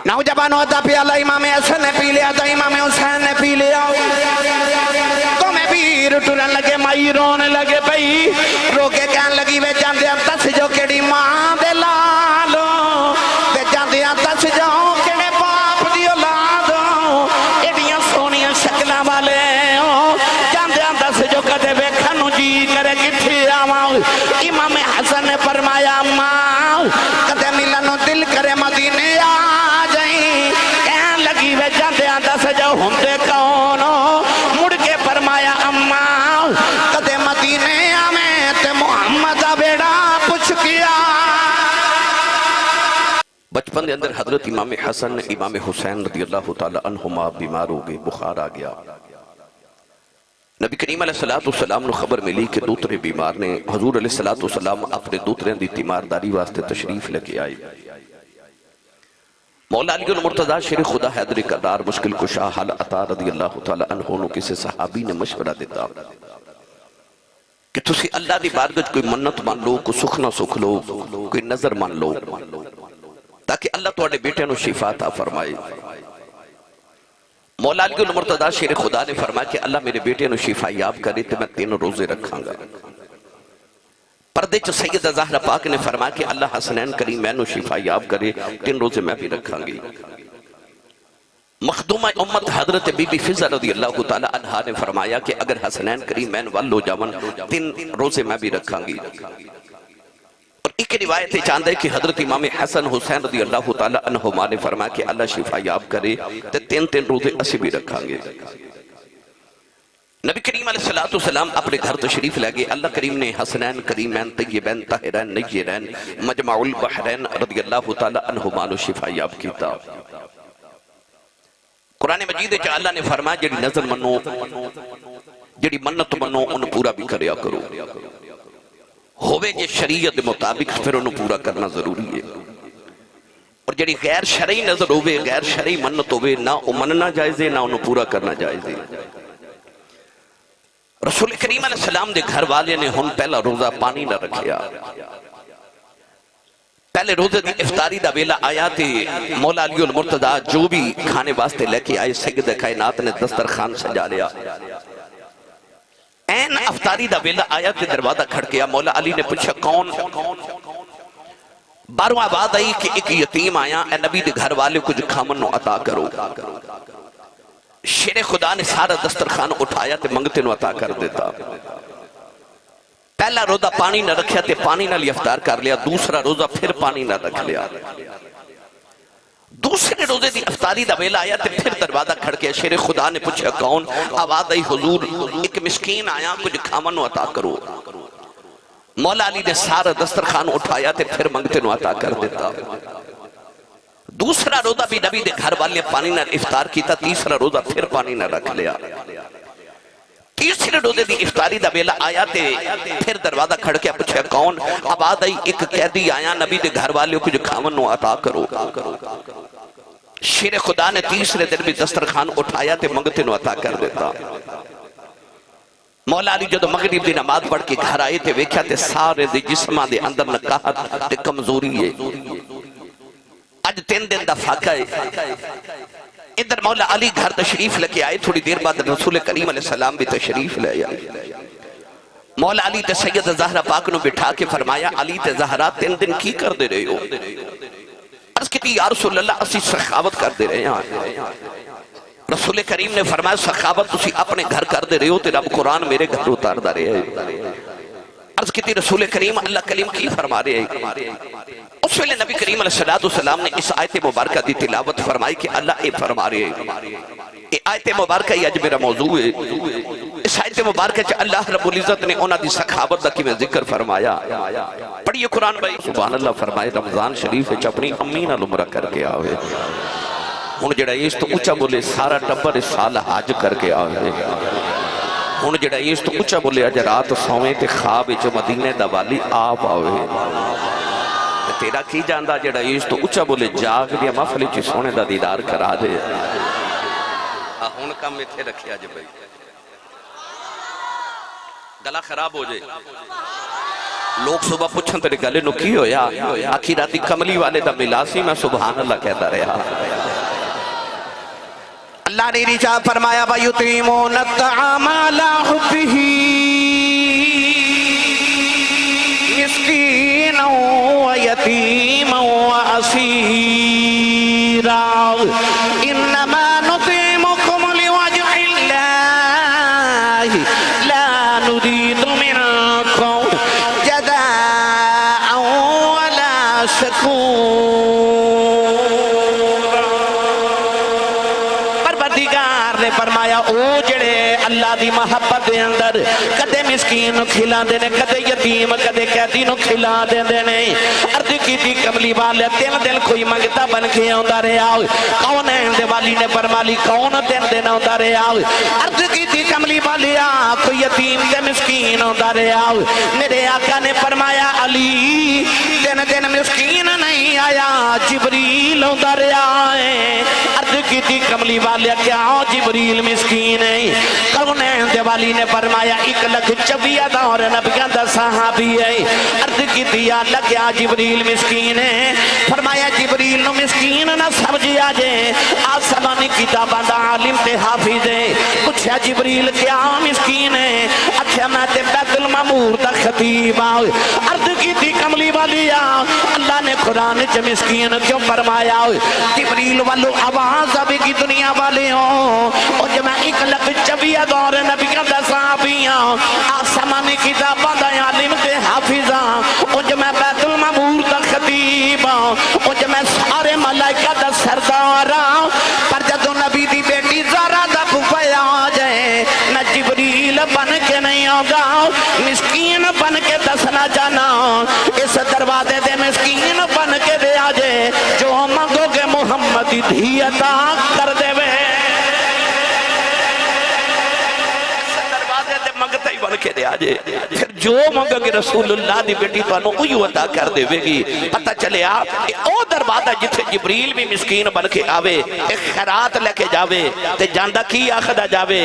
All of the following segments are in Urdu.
نوجوانوں دا پیالہ امام حسن نے پی لیا تو امام حسین نے پی لیا تو میں پیر ٹرن لگے مائی رونے لگے بھئی رو کے کہن لگی وے جاندے اب تس جو کیڑی ماں دے لالو وے جاندے اب تس جو کیڑے باپ دی اولادو ایڈیاں سونیاں شکلاں والے جاندے اب تس جو کدے ویکھنوں جی کرے کتھے آواں امام حسن نے فرمایا ماں کدے ملنوں دل کرے مدینے آ جائیں کہن لگی وے جاندے اب تس جو ہوندے کونو مڑ کے فرمایا اماں کدے مدینے آمیں تے محمد بیڑا پوچھ کیا بچپن دے اندر حضرت امام حسن امام حسین رضی اللہ تعالی عنہما بیمار ہو گئے بخار آ گیا نبی کریم علیہ السلام نے خبر ملی کہ دوترے بیمار نے حضور علیہ السلام اپنے دوترے دی تیمارداری واسطے تشریف لے آئے مولا علی المرتضی شیر خدا حیدر کردار مشکل کشا حال عطا رضی اللہ تعالی عنہ نے کسی صحابی نے مشورہ دیتا کہ تسی اللہ دی بارگاہ کوئی منت مان لو کوئی سکھ نہ سکھ لو کوئی نظر مان لو تاکہ اللہ تواڈے بیٹے نو شفا عطا فرمائے مولا علی المرتضی شیر خدا نے فرمایا کہ اللہ میرے بیٹے نو شفا یاب کرے تو میں 3 روزے رکھاں گا پردے چ سیدہ زہرا پاک نے فرمایا کہ اللہ حسنین کریم میں نو شفا یاب کرے 3 روزے میں بھی رکھاں گی مخدومہ امت حضرت بی بی فضہ رضی اللہ تعالی عنہ نے فرمایا کہ اگر حسنین کریم میں والو جاون 3 روزے میں بھی رکھاں گی اور ایک روایت چاند ہے کہ حضرت امام حسن حسین رضی اللہ تعالی عنہما نے فرمایا کہ اللہ شفا یاب کرے تو 3 روزے اسی بھی رکھاں گے نبی کریم علیہ السلام اپنے گھر تشریف لے گئے اللہ کریم نے حسنین کریمین طیبین طاہرین نیرین مجمع البحرین رضی اللہ تعالی عنہما نے شفا یاب کیتا قرآن مجید چاہ اللہ نے فرمایا جڑی نظر منو جڑی منت منو انہوں پورا بھی کریا کرو ہوئے جے شریعت مطابق پھر انہوں پورا کرنا ضروری ہے اور جڑی غیر شرعی نظر ہوئے غیر شرعی منت ہوئے نہ مننا جائزے نہ انہوں پورا کرنا جائزے رسول کریم علیہ السلام دے گھر والے نے ہن پہلا روزہ پانی نہ رکھیا پہلے روزے دی افطاری دا ویلا آیا تے مولا علی المرتضی جو بھی کھانے واسطے لے کے آئے سید کائنات نے دسترخوان سجا لیا این افطاری دا ویلا آیا تے دروازہ کھڑکیا مولا علی نے پوچھا کون 12واں بعد آئی کہ ایک یتیم آیا اے نبی دے گھر والے کچھ کھامن نو عطا کرو شیر خدا نے سارا دسترخوان اٹھایا تے منگتے نو عطا کر دیتا پہلا روزہ پانی نہ رکھیا تے پانی نہ لیا افطار کر لیا دوسرا روزہ پھر پانی نہ رکھ لیا دوسرے روزے دی افطاری دا ویلا آیا تے پھر دروازہ کھڑ کے شیر خدا نے پوچھا کون آواز آئی حضور ایک مسکین آیا کچھ کھامن نو عطا کرو مولا علی نے سارا دسترخوان اٹھایا تے پھر منگتے نو عطا کر دیتا دوسرا روزہ بھی نبی دے گھر والے پانی نہ افطار کیتا تیسرا روزہ پھر پانی نہ رکھ لیا تیسرے روزے دی افطاری دا ویلا آیا تے پھر دروازہ کھڑ کے پوچھا کون آواز آئی ایک قیدی آیا نبی دے گھر والے کچھ کھاون نو عطا کرو شیر خدا نے تیسرے دن بھی دسترخوان اٹھایا تے منگتے نو عطا کر دیتا مولا علی جدو مغرب دی نماز پڑھ کے گھر آئے تے ویکھیا تے سارے دے جسماں دے اندر نکاہت تے کمزوری ہے آج 3 دن دا فاقہ ہے ادھر مولا علی گھر تشریف لے آئے تھوڑی دیر بعد رسول کریم علیہ السلام بھی تشریف لے آئے مولا علی تے سید زہرا پاک نو بٹھا کے فرمایا علی تے زہرا 3 دن کی کر دے رہے ہو عرض کی یا رسول اللہ اسی سخاوت کر دے رہے ہیں رسول کریم نے فرمایا سخاوت تسی اپنے گھر کر دے رہے ہو تے رب قرآن میرے گھر اتار دا رہے ہیں عرض کی رسول کریم اللہ کلیم کی فرما رہے ہیں اس ویلے نبی کریم علیہ السلام نے اس آیت مبارکہ دی تلاوت فرمائی کہ اللہ اے فرما رہے ہیں یہ آیت مبارکہ یہ آج میرا موضوع ہے اس آیت مبارکہ چاہ اللہ رب العزت نے انہا دی سخاوت دا کی میں ذکر فرمایا پڑھئے قرآن بھائی سبحان اللہ فرمائے رمضان شریف ہے اپنی امینہ لمرہ کر کے آوے ہون جڑا یہ اس تو اچھا بولے سارا ٹبر اس سال حاج کر کے آوے ہون جڑا یہ اس تو اچھا بولے اج رات سویں تے خواب جو مدینے دا والی آپ آوے تیرا کی جاندہ جڑا یہ اس تو اچھا بولے جاگ دیا محفلی چی سونے دا دیدار کرا دے ہون کم میں تھے رکھیا جب بھائی گلا خراب ہو جائے لوگ صبح پوچھن تیرے گلے نو کی ہویا آخی راتی کملی والے دا ملا سی میں سبحان اللہ کہتا رہا اللہ نے نیچا فرمایا وَيُطْعِمُونَ الطَّعَامَ عَلَىٰ حُبِّهِ مِسْكِينًا وَيَتِيمًا وَأَسِيرًا إِنَّمَا نُطْعِمُكُمْ لِوَجْهِ اللَّهِ لَا نُرِيدُ مِنكُمْ جَزَاءً وَلَا شُكُورًا پروردگار نے فرمایا او جڑے اللہ دی محبت دے اندر کدے مسکین نو کھلا دے نے کدے یتیم کدے قیدی نو کھلا دے نے عرض کیتی کملی والے تین دل کوئی منگتا بن کے آندا رہیا کون ہے دے والی نے فرمالی کون تین دن آندا رہیا عرض کیتی کملی والے کوئی یتیم تے مسکین آندا رہیا میرے آقا نے فرمایا علی تین دن مسکین نہیں آیا جبریل آندا رہیا ہے عرض کیتی کملی والے کیا جبریل مسکین ہے کونین دیوالی نے فرمایا 1,24,000 نبیان دا صحابی ہے عرض کی دیا لگیا جبریل مسکین ہے فرمایا جبریل نو مسکین نہ سمجھی آجے آسمانی کتاباں دا عالم تے حافظ ہے پوچھا جبریل کیا مسکین ہے اچھا میں تے بیت المعمور دا خطیب آؤ عرض کی دی کملی والی اللہ نے قرآن چ مسکین کیوں فرمایا جبریل والو آواز ابھی کی دنیا والے ہوں اور جب میں 1,24,000 نبیوں دا صحابیاں آسمانی کتاباں دا عالم تے حافظاں اور جب میں بیت المعمور دا خطیباں اور جب میں سارے ملائکہ دا سرداراں پر جدو نبی دی بیٹی زارا دا پھوپھیا آ جائے میں جبریل بن کے نہیں آگا مسکین بن کے دسنا جانا اس دروازے دے مسکین بن کے دے آجے جو مانگو گے محمد دھی عطا کر دے وے منگتا ہی بن کے دے آجے پھر جو منگا کہ رسول اللہ دی بیٹی توانو اوہی عطا کر دے گی پتہ چلے آپ او دروازہ جتھے جبریل بھی مسکین بن کے آوے ایک خیرات لے کے جاوے تے جاندہ کی آخدہ جاوے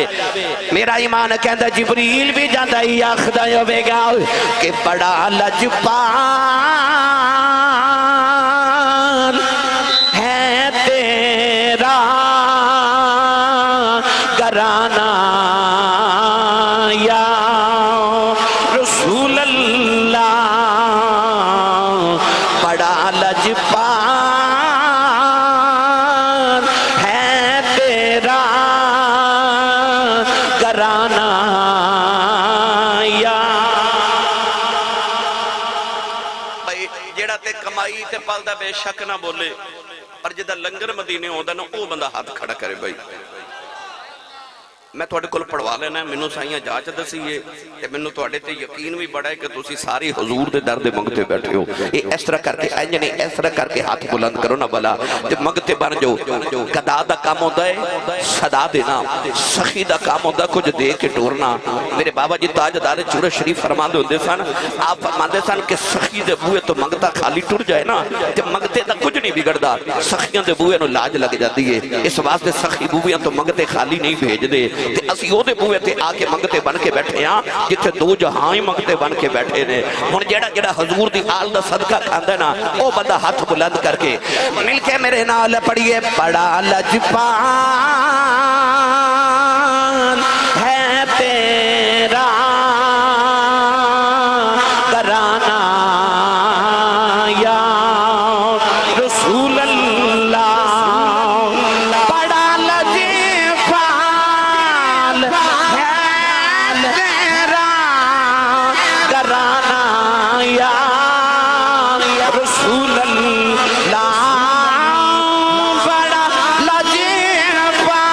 میرا ایمان کہندہ جبریل بھی جاندہ ہی آخدہ ہوئے گا کہ بڑا لجپال ہے تیرا گھرانہ یا رسول اللہ بڑا لجپال ہے تیرا گھرانہ یا بھائی جیڑا تے کمائی تے پالدا بے شک نہ بولے اور جدہ لنگر مدینے ہوندہ نا او بندہ ہاتھ کھڑا کرے بھائی میں توڑے کل پڑھوا لینا ہے منو سائیاں جاچ دسی ہے تے منو توڑے تے یقین بھی بڑا ہے کہ تسی ساری حضور دے درد منگتے بیٹھے ہو اس طرح کر کے اینجنے اس طرح کر کے ہاتھ بلند کرو نا بلا جب منگتے بن جو قدا دا کام ہوتا ہے صدا دینا سخی دا کام ہوتا ہے کچھ دے کے ٹورنا میرے بابا جی تاجدار چورہ شریف فرما دے ہوندے سن آپ فرما دے سن کہ سخی دے بوئے تو منگتا خالی ٹور جائے نا جب منگتے دا کچھ نہیں بگڑ دا سخیاں دے بوئے نو لاج لگ جاتی ہے اس واسطے سخی بوئے تو منگتے خالی نہیں بھیج دے تے اسی او دے بوئے تے آکے منگتے بن کے بیٹھے ہیں جتھے دو جہاں ہی منگتے بن کے بیٹھے نے ہن جیڑا حضور دی آل دا صدقہ کھاندا ہے نا او بندہ ہاتھ بلند کر کے مل کے میرے نال پڑھیے بڑا لجپال ہے تیرا گھرانہ یا رسول اللہ رسول اللہ بڑا لجپال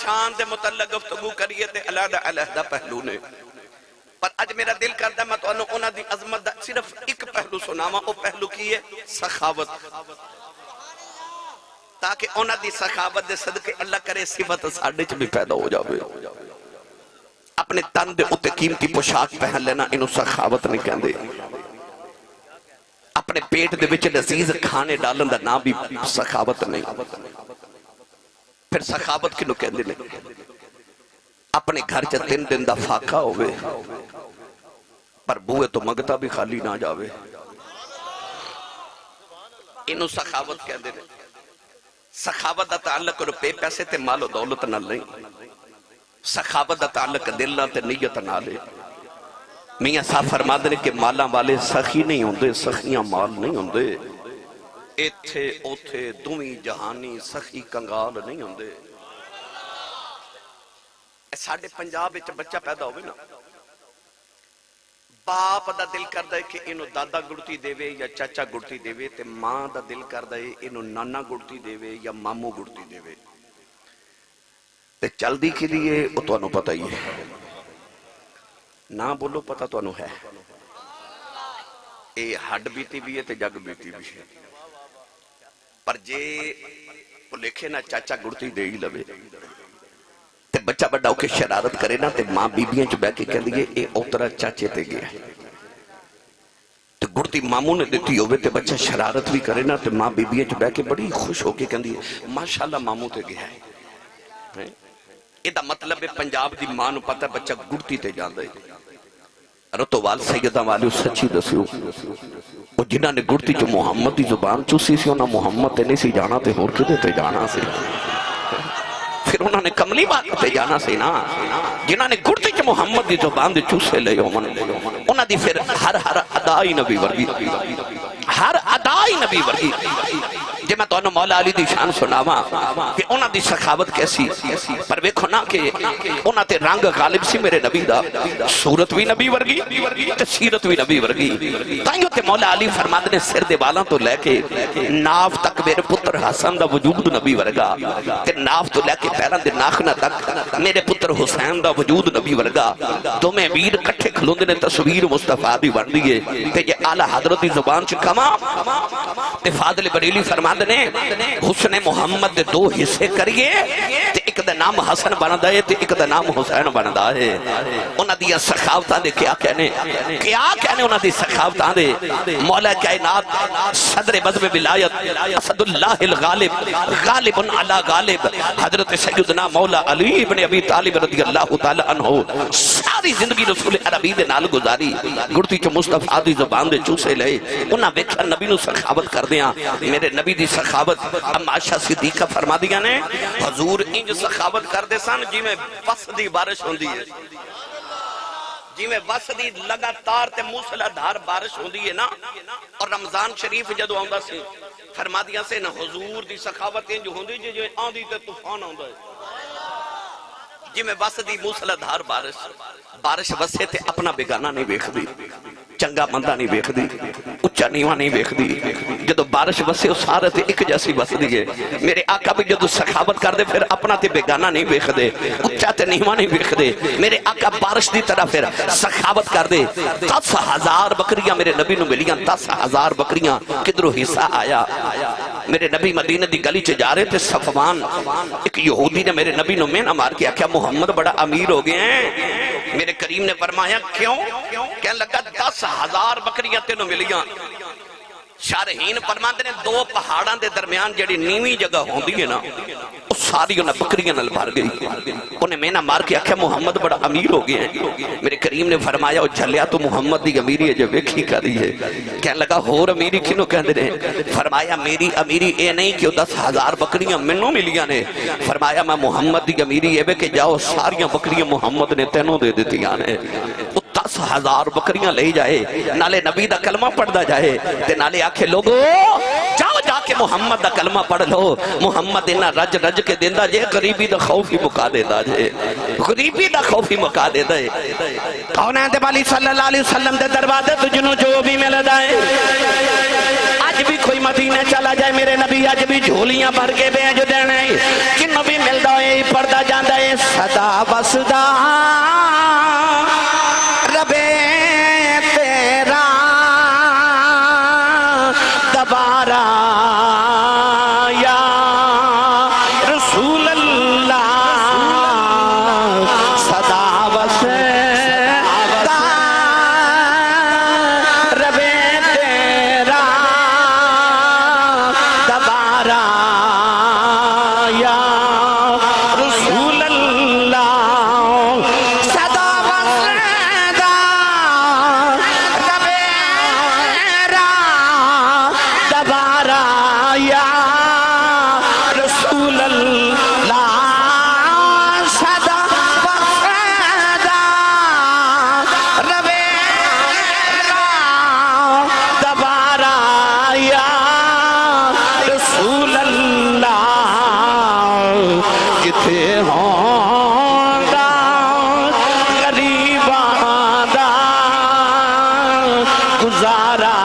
شان دے متعلق گفتگو کریے تے علیحدہ علیحدہ پہلو نے، پر اج میرا دل کرتا ہے میں تو انہوں دی عظمت دا صرف ایک پہلو سناواں، وہ پہلو کی ہے سخاوت، تاکہ انہوں دی سخاوت دے صدقے اللہ کرے صفت ساڑھے چ بھی پیدا ہو جاوے۔ اپنے تن دے اتے قیمتی پوشاک پہن لینا انہوں سخاوت نہیں کہندے، اپنے پیٹ دے وچ لذیذ کھانے ڈالن دا نام بھی سخاوت نہیں۔ پھر سخاوت کنوں کہندے نے؟ اپنے گھر چ 3 دن دا فاقہ ہوئے پر بوئے تو مگتا بھی خالی نہ جاوے، انہوں سخاوت کہندے نے۔ سخاوت دا تعلق روپے پیسے تے مال و دولت نہ لیں، سخاوت دا تعلق دل نہ تے نیت نہ لے۔ میاں صاحب فرما دے کہ مالاں والے سخی نہیں ہوندے، سخیاں مال نہیں ہوندے، ایتھے اوتھے دویں جہانی سخی کنگال نہیں ہوندے۔ ساڑھے پنجاب وچ بچہ پیدا ہوئے نا، باپ دا دل کر دے کہ انہوں دادا گڑتی دے وے یا چاچا گڑتی دے وے، تے ماں دا دل کر دے انہوں نانا گڑتی دے وے یا مامو گڑتی دے وے۔ تے چل دی کے لیے وہ تو انہوں پتہ ہی ہے، نہ بولو پتہ تو انہوں ہے، اے ہڈ بیتی بھی ہے تے جگ بیتی بھی ہے، پر جے وہ لکھے نا چاچا گڑتی دے ہی لوے تے بچہ بڑا ہو کے شرارت کرے نا تے ماں بیبیاں چ بیٹھ کے کہہ دیے اے اوترا چاچے تے گیا تے گڑتی ماموں نے دیتی ہوئے تے بچہ شرارت بھی کرے نا تے ماں بیبیاں چ بیٹھ کے بڑی خوش ہو کے کہہ دیے ماشاءاللہ ماموں تے گیا ہے۔ اے دا مطلب ہے پنجاب دی ماں نو پتہ بچہ گڑتی تے جاندا ہے۔ رتو وال سیدہ والیو سچی دسیو وہ جنہاں نے گڑتی جو محمد دی زبان چوسی سی انہاں محمد تے نہیں سی جانا تے ہور کدے تے جانا سی، پھر انہوں نے کملی بات تے جانا سی نا، جنہاں نے گڑتی جو محمد دی زبان دے چوسے لے انہاں دی پھر ہر ادائی نبی ورگی، ہر ادائی نبی ورگی۔ جے میں تو انہوں مولا علی دی شان سناواں کہ انہاں دی سخاوت کیسی، پر ویکھو نا کہ انہاں تے رنگ غالب سی میرے نبی دا، صورت بھی نبی ورگی تے سیرت بھی نبی ورگی۔ تائیوں تے مولا علی فرماتے نے سر دے بالاں تو لے کے ناف تک میرے پتر حسن دا وجود نبی ورگا، تے ناف تو لے کے پیران دے ناخنا تک میرے پتر حسین دا وجود نبی ورگا۔ دو میں امیر کٹھے کھلوندے نے تصویر مصطفیٰ دی بن دیئے تے یہ اعلیٰ حضرت دی زبان چ کما تے فاضل بریلی فرماتے نے حسن محمد دے 2 حصے کریے تے ایک دا نام حسن بندا ہے تے ایک دا نام حسین بندا ہے۔ انہاں دی سخاوتاں دے کیا کہنے انہاں دی سخاوتاں دے مولا کائنات صدر بزم ولایت اسد اللہ الغالب غالب علی غالب حضرت سیدنا مولا علی ابن ابی طالب رضی اللہ تعالی عنہ ساری زندگی رسول عربی دے نال گزاری، گڑتی چ مصطفیٰ دی زبان دے چوسے لئے، انہاں ویکھا نبی نو سخاوت کر دیاں۔ میرے نبی دی سخاوت ام عائشہ صدیقہ فرما دیا نے حضور انج سخاوت کر دے سن جی میں بس دی بارش ہوندی ہے، جی میں بس دی لگاتار تے موسلا دھار بارش ہوندی ہے نا، اور رمضان شریف جدو آندا سی فرما دیا سے نا حضور دی سخاوت انج ہوندی جی میں آندھی تے طوفان آندا ہے، جی میں بس دی موسلا دھار بارش وسے تے اپنا بیگانہ نہیں ویکھ دی، چنگا مندہ نہیں ویکھ دی، اچھا نیواں نہیں ویکھ دی، جدو بارش وسے سارے تے ایک جیسی بس دیئے۔ میرے آقا بھی جدو سخاوت کر دے پھر اپنا تے بیگانہ نہیں ویکھ دے، اچھا تے نیواں نہیں ویکھ دے۔ میرے آقا بارش دی طرح پھر سخاوت کر دے۔ 10,000 بکریاں میرے نبی نو ملیاں، 10,000 بکریاں کدرو حصہ آیا۔ میرے نبی مدینہ دی گلی چ جا رہے تھے، صفوان ایک یہودی نے میرے نبی نو مینا مار کے کیا محمد بڑا امیر ہو گئے ہیں؟ میرے کریم نے فرمایا کیوں؟ کہنے لگا 10,000 بکریاں تینوں ملیاں۔ شارحین فرماتے ہیں 2 پہاڑاں دے درمیان جڑی نیویں جگہ ہوندی ہے نا اس ساری انہیں بکریاں نال بھر گئی۔ انہیں مینا مار کے آکھیا محمد بڑا امیر ہو گئے ہیں۔ میرے کریم نے فرمایا او جھلیا تو محمد دی امیری ہے جو ویکھی کری ہے۔ کہنے لگا ہور امیری کنوں کہندے نے؟ فرمایا میری امیری اے نہیں کہ 10,000 بکریاں منوں ملیاں نے، فرمایا میں محمد دی امیری اے کہ جاؤ ساریاں بکریاں محمد نے تینوں دے دتیاں نے۔ 10,000 بکریاں لے جائے، نالے نبی دا کلمہ پڑھدا جائے تے نالے آکھے لوگو جاؤ جا کے محمد دا کلمہ پڑھ لو، محمد انہا رج رج کے دیندہ جے، غریبی دا خوفی مکا دیندہ جے، غریبی دا خوفی مکا دیندہ ہے۔ کونین دے بالی صلی اللہ علیہ وسلم دے دروازے تجنو جو بھی مل دائیں، آج بھی کوئی کوئی مدینے چلا جائے میرے نبی اج بھی جھولیاں بھر کے بھیج دینے کنوں بھی ملدا ہے پڑھدا جاندا ہے صدا وسدا ربے تیرا دوبارہ یا رسول اللہ صدا وسدا ربے تیرا دوبارہ یا رسول اللہ صدا وسدا ربے تیرا دوبارہ یا رسول اللہ صدا وسدا ربے تیرا دوبارہ یا رسول اللہ جتھے ہوندا غریباں دا گزارا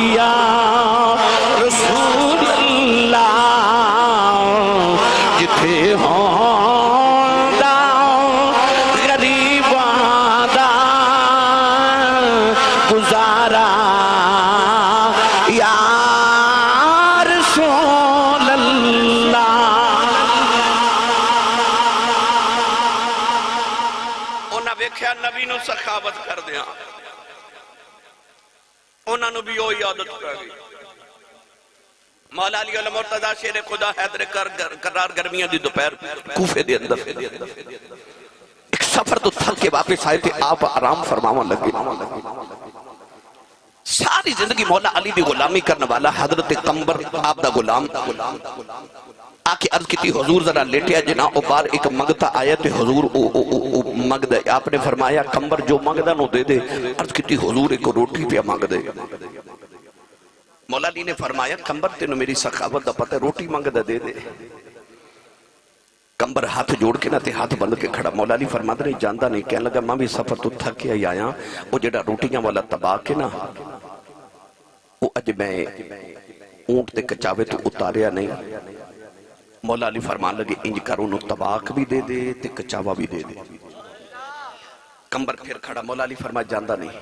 یا رسول اللہ جتھے ہوندا غریباں دا گزارا یا رسول اللہ انہاں ویکھیا نبی نو سخاوت کر دیاں انہاں نو بھی وہی عادت پہ گئی مولا علی المرتضی شیر خدا حیدر کرار گرمیاں دی دوپہر کوفے دے اندر ایک سفر تو تھک کے واپس آئے تھے آپ آرام فرماون لگے ساری زندگی مولا علی دی غلامی کرنے والا حضرت قمبر آپ دا غلام آکے عرض کی تھی حضور ذرا لیٹیا جنا اوپار ایک مگتا آیا تھے حضور مگدہ آپ نے فرمایا قمبر جو مگدہ نو دے دے عرض کی تھی حضور ایک روٹی پہ مگ دے مولا علی نے فرمایا قمبر تینو میری سخاوت دا پتہ روٹی مگدہ دے دے قمبر ہاتھ جوڑ کے نہ تے ہاتھ بند کے کھڑا مولا علی فرماتا نہیں جاندہ نہیں کہنے لگا ماں بھی سفر تو تھک کے آیا وہ جڑا روٹیاں والا تباہ کے نا وہ اج میں اونٹ تے کچاوے تو اتاریا نہیں مولا علی فرمان لگے انج کرو نو تباک بھی دے دے تے کچاوا بھی دے دے قمبر پھر کھڑا مولا علی فرما جاندہ نہیں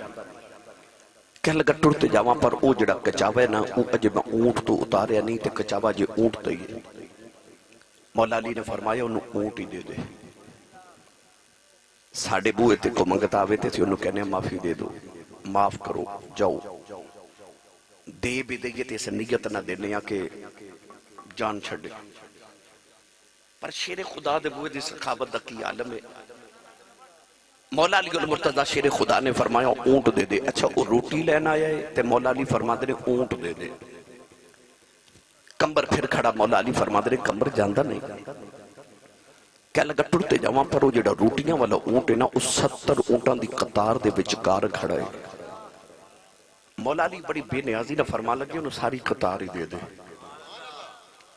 کہنے لگا ٹرتے جاواں پر او جڑا کچاوا ہے نا او اج میں اونٹ تو اتاریا نہیں تے کچاوا جے اونٹ تے ہی مولا علی نے فرمایا انہوں اونٹ ہی دے دے ساڑھے بوئے تے کو منگتا آوے تے انہوں کہنے معافی دے دو معاف کرو جاؤ دے بھی دے یہ تے اسے نیت نہ دینے کہ جان چھڑے پر شیر خدا دے بوئے دی سخاوت دا کی عالم ہے مولا علی المرتضی شیر خدا نے فرمایا اونٹ دے دے اچھا وہ روٹی لینا آیا ہے تے مولا علی فرما دے اونٹ دے دے قمبر پھر کھڑا مولا علی فرما دے قمبر جاندہ نہیں کہہ لگا ٹرتے جاواں پر وہ جڑا روٹیاں والا اونٹ ہے نا اس 70 اونٹاں دی قطار دے وچکار کھڑا ہے مولا علی بڑی بے نیازی نہ فرما لگے انہوں ساری قطار ہی دے دے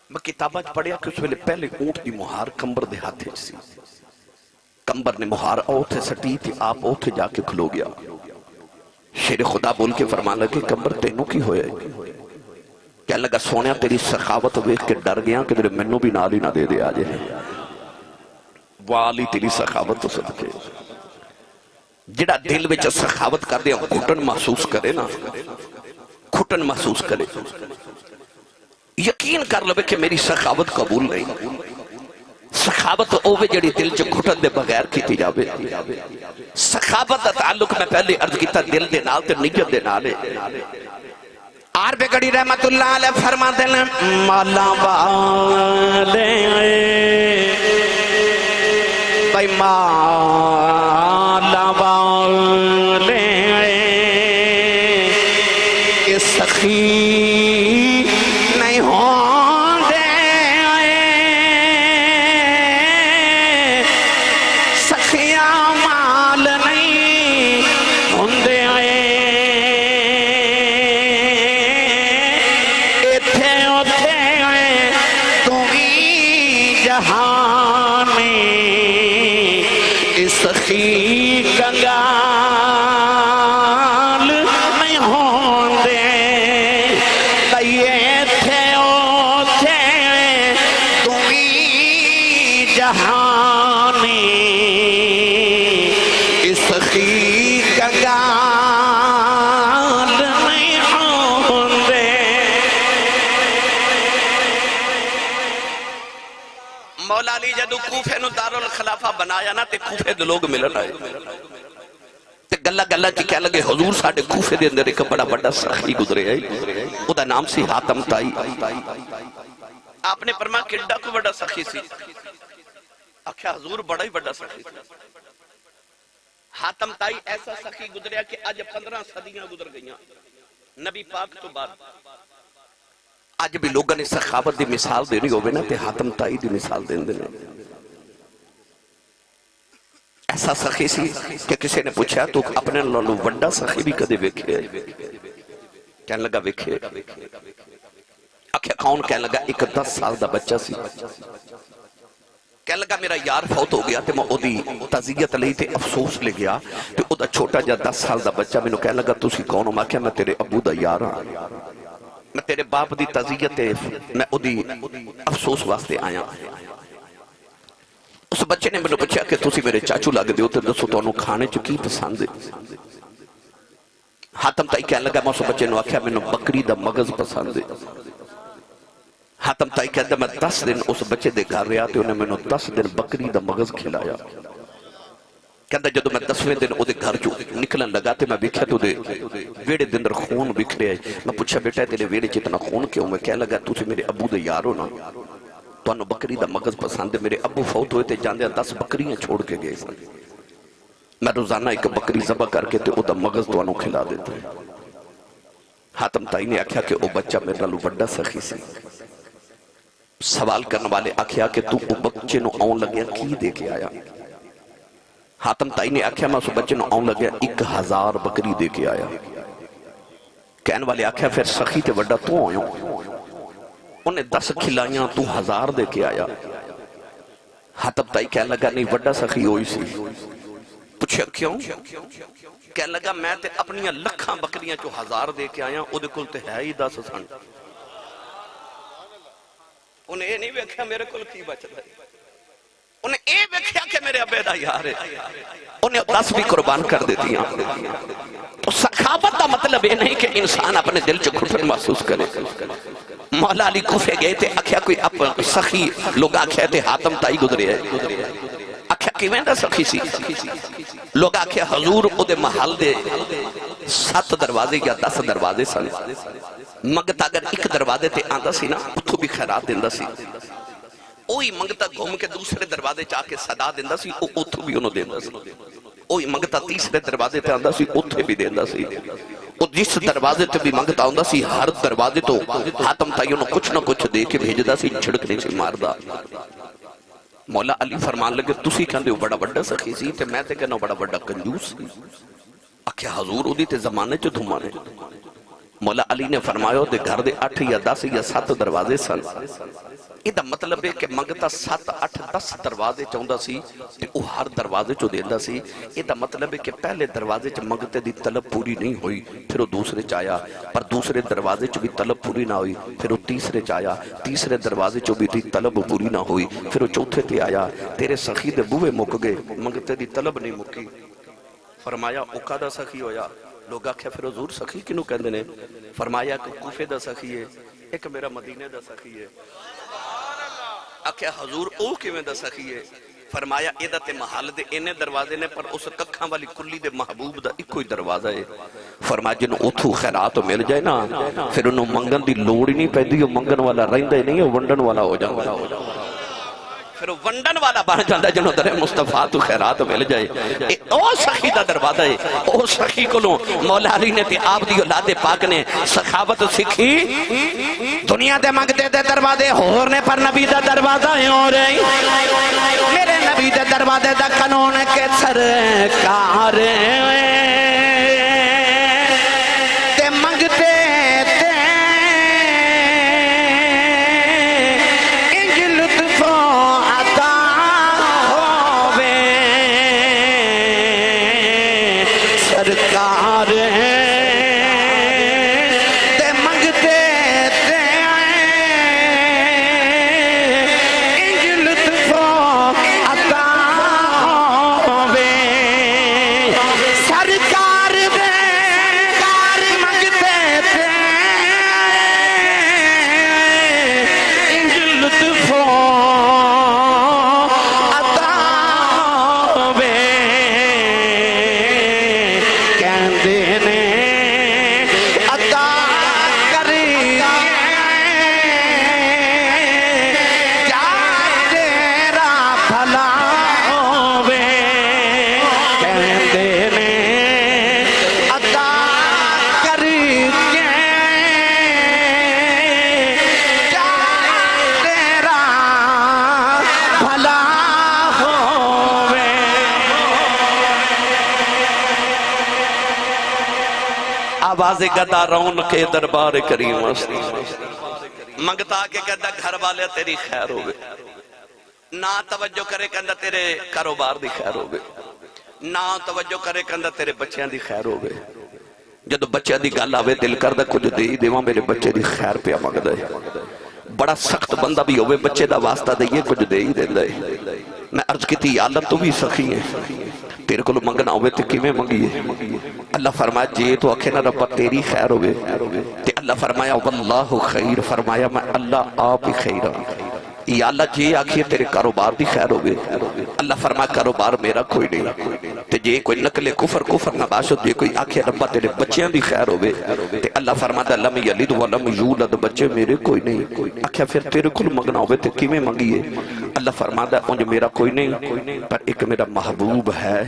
میں کتابہ پڑھیا کہ اس ویلے پہلے اونٹ دی مہار قمبر دے ہاتھے سی قمبر نے مہار اوتھے سٹی تھی آپ اوتھے جا کے کھلو گیا شیر خدا بول کے فرما لگے قمبر تینوں کی ہوئے کیا لگا سونیا تیری سخاوت ویکھ کے ڈر گیا کہ تیرے منوں بھی نال ہی نہ دے دے آجے والی تیری سخاوت تو صدقے جڑا دل وچ سخاوت کر دیا گھٹن محسوس کرے نا گھٹن محسوس کرے یقین کر لو کہ میری سخاوت قبول نہیں سخاوت اوے جڑی دل چ گھٹن دے بغیر کیتی جاوے سخاوت دا تعلق میں پہلے عرض کیتا دل دے نال تے نیت دے نال ہے آر بے گڑی رحمت اللہ علیہ فرما دینا مالا والے بھائی مالا والے کہ سخی نہیں ہوں دے سخیاں مال نہیں ہوں دے ایتھے اوتھے تمہیں جہان میں سخی کنگال نہیں ہوں دے جہانی اس سخی کا گال نہیں ہوندے مولا علی جدو کوفے نو دارالخلافہ بنایا نا تے کوفے دے لوگ ملن آئے تے گلہ گلہ چی کہہ لگے حضور ساڑھے کوفے دے اندر ایک بڑا بڑا سخی گزرے آئی او دا نام سی حاتم تائی آپ نے فرمایا کڈا کو بڑا سخی سی آکھیا حضور بڑا ہی بڑا سخی سی حاتم تائی ایسا سخی گزریا کہ آج 15 صدیاں گزر گئیاں نبی پاک تو بعد آج بھی لوگوں نے سخاوت دی مثال دینی ہوئے نا تے حاتم تائی دی مثال دین دینے ایسا سخی سی کہ کسی نے پوچھا تو اپنے لالو وڈا سخی بھی کدے ویکھے کہنے لگا ویکھے آکھیا کون کہنے لگا ایک 10 سال دا بچہ سی کہنے لگا میرا یار فوت ہو گیا تے میں او دی تعزیت لئی تے افسوس لے گیا تے او دا چھوٹا جا 10 سال دا بچہ میں نو کہنے لگا تُسی کون ہو میں کہا میں تیرے ابو دا یار ہاں میں تیرے باپ دی تعزیت میں او دی افسوس واسطے آیا اس بچے نے میں نے پوچھا کہ تُسی میرے چاچو لگ دیو تے دسو تو انہوں کھانے چکی پسند ہے حاتم تائی کہنے لگا میں اس بچے نے آکھیا میں نے بکری دا مغز پسند ہے حاتم تائی کہتا میں 10 دن اس بچے دے گھر رہا تے انہیں میں نے 10 دن بکری دا مغز کھلایا کہتا جدو میں 10ویں دن او دے گھر جو نکلن لگا تے میں بیکھیا تو دے ویڑے دن در خون بکھرے آئے میں پوچھا بیٹا تیرے ویڑے چتنا خون کیوں میں کہہ لگا تو میرے ابو دے یار ہو نا تو انہوں بکری دا مغز پسند ہے میرے ابو فوت ہوئے تے جاندے 10 بکریاں چھوڑ کے گئے سن میں روزانہ ایک بکری ذبح کر کے تے او دا مغز تو انہوں کھلا دیتے حاتم تائی نے آکھیا کہ او بچہ میرا لو بڑا سخی سی سوال کرنے والے آکھیا کہ تو او بچے نو آن لگیا کی دے کے آیا حاتم تائی نے آکھیا میں اس بچے نو آن لگیا 1000 بکری دے کے آیا کہنے والے آکھیا پھر سخی تے وڈا تو آیا انہیں 10 کھلائیاں تو 1000 دے کے آیا حاتم تائی کہنے لگا نہیں وڈا سخی ہوئی سی پوچھا کیوں کہنے لگا میں تے اپنی لکھاں بکریاں جو 1000 دے کے آیا او دے کل تے ہے ہی 10 سن انہیں یہ نہیں ویکھیا میرے کل کی بچتا ہے انہیں یہ ویکھیا کہ میرے ابے دا یار ہے انہیں 10 بھی قربان کر دیتی ہیں تو سخاوت دا مطلب یہ نہیں کہ انسان اپنے دل چ گھٹن محسوس کرے مولا علی کوفے گئے تھے آکھیا کوئی سخی لوگ آکھیا تھے حاتم تائی گزرے ہے آکھیا کیویں دا سخی سی لوگ آکھیا حضور او دے محل دے 7 دروازے یا 10 دروازے سن منگتا اگر ایک دروازے تے آندا سی نا اتھو بھی خیرات دیندہ سی اوہی منگتا گھوم کے دوسرے دروازے چاہ کے صدا دیندہ سی اتھو بھی انہوں دیندہ سی اوہی منگتا تیسرے دروازے تے آندا سی اتھے بھی دیندہ سی اور جس دروازے تے بھی منگتا آندا سی ہر دروازے تو حاتم تائی انہوں کچھ نہ کچھ دے کے بھیجدہ سی چھڑکنے سے ماردہ مولا علی فرمان لگے تُسی کہندے ہو بڑا بڑا سخی سی تے میں تے کہنا بڑا بڑا کنجوس سی آکھیا حضور او دی تے زمانے چو دھمانے مولا علی نے فرمایا دے گھر دے 8 یا 10 یا 7 دروازے سن یہ دا مطلب ہے کہ منگتا 7 8 10 دروازے چاہندہ سی تے او ہر دروازے چو دیندہ سی یہ دا مطلب ہے کہ پہلے دروازے چ منگتے دی طلب پوری نہیں ہوئی پھر وہ دوسرے چایا پر دوسرے دروازے چ بھی طلب پوری نہ ہوئی پھر وہ تیسرے چایا تیسرے دروازے چ بھی طلب پوری نہ ہوئی پھر وہ چوتھے تے آیا تیرے سخی دے بوئے مک گئے منگتے دی طلب نہیں مکی فرمایا اوکا دا سخی ہویا لوگ آکھیا پھر حضور سخی کنو کہندے نے فرمایا کہ کوفے دا سخی ہے ایک میرا مدینے دا سخی ہے آکھیا حضور او کیویں دا سخی ہے فرمایا ایدہ تے محل دے اینے دروازے نے پر اس ککھاں والی کلی دے محبوب دا ایک کوئی دروازہ ہے فرمایا جنہوں اتھو خیرات مل جائے نا پھر انہوں منگن دی لوڑی نہیں پہدی وہ منگن والا رہندہ ہی نہیں وہ ونڈن والا ہو جاؤں پھر وہ ونڈن والا بن جاندہ جنہوں در مصطفیٰ تو خیرات مل جائے او سخی دا دروازہ ہے او سخی کو لوں مولا علی نے تے آپ دی اولاد پاک نے سخاوت سکھی دنیا دے منگتے دے دروازے ہورنے پر نبی دا دروازہ ہو رہی میرے نبی دے دروازے دا قانون کے سرکار تے منگتے آواز گدا رون کے دربار کریم منگتا کے کہتا گھر والے تیری خیر ہوگے نہ توجہ کرے کہتا تیرے کاروبار دی خیر ہوگے نہ توجہ کرے کہتا تیرے بچیاں دی خیر ہوگے جدو بچیاں دی گل آوے دل کردہ کچھ دے ہی دیواں میرے بچے دی خیر پہ مانگ دے بڑا سخت بندہ بھی ہوئے بچے دا واسطہ دئیے کچھ دے ہی دے دے میں عرض کی تھی یا اللہ تو بھی سخی ہے تیرے کو منگنا ہوئے تو کیویں منگیے اللہ فرمایا جی تو اکھے نا ربا تیری خیر ہوئے تے اللہ فرمایا واللہ خیر فرمایا میں اللہ آپ ہی خیر ہوں یا اللہ جی آکھیے تیرے کاروبار دی خیر ہوئے اللہ فرمایا کاروبار میرا کوئی نہیں تے جی کوئی نقل کفر نہ باشد جی کوئی آکھے ربا تیرے بچیاں دی خیر ہوئے تے اللہ فرمایا لم یلد ولم یولد بچے میرے کوئی نہیں آکھیا پھر تیرے کل منگنا ہوئے تے کیویں منگیے اللہ فرمایا انج میرا کوئی نہیں پر ایک میرا محبوب ہے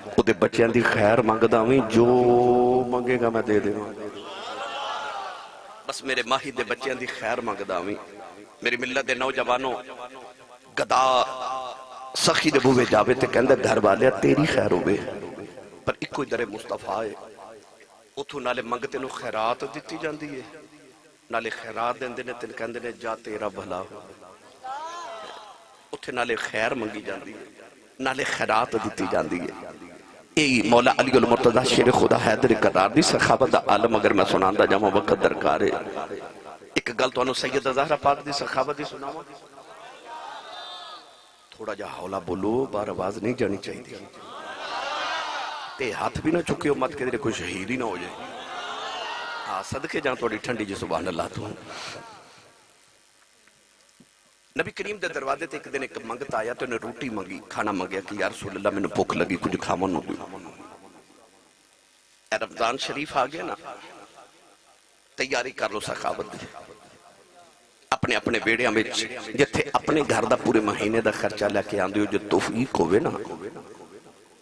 او دے بچیاں دی خیر منگدا ویں جو منگے گا میں دے دے بس میرے ماہی دے بچیاں دی خیر منگدا ویں میری ملت دے نوجوانوں گدا سخی دے بوے جاوے تے کہندے گھر والے تیری خیر ہوئے پر ایک کوئی در مصطفیٰ ہے اتھو نالے منگتے نو خیرات دیتی جاندی ہے نالے خیرات دیندے نے تن کہندے نے جا تیرا بھلا ہو اتھے نالے خیر منگی جاندی ہے نالے خیرات دیتی جاندی ہے ای مولا علی المرتضی شیر خدا حیدر قرار دی سخاوت دا عالم اگر میں سناندہ جامع وقت درکار ہے ایک گل تو انہوں سیدہ زہرہ پاک دی سخاوت دی سناوا تھوڑا جا حولا بولو بار آواز نہیں جانی چاہی دی تے ہاتھ بھی نہ چکے ہو مت کے دے کوئی شہید ہی نہ ہو جائے ہاں صدقے جان توڑی ٹھنڈی جی سبحان اللہ تو نبی کریم دے دروازے تے ایک دن ایک منگتا آیا تو انہیں روٹی منگی کھانا منگیا کہ یا رسول اللہ میں نے بھوک لگی کچھ کھامن ہو گئی اے رمضان شریف آگئے نا تیاری کر لو سخاوت دی اپنے اپنے بیڑے ہمیں جتھے اپنے گھر دا پورے مہینے دا خرچہ لے کے آن دیو جو توفیق ہوئے نا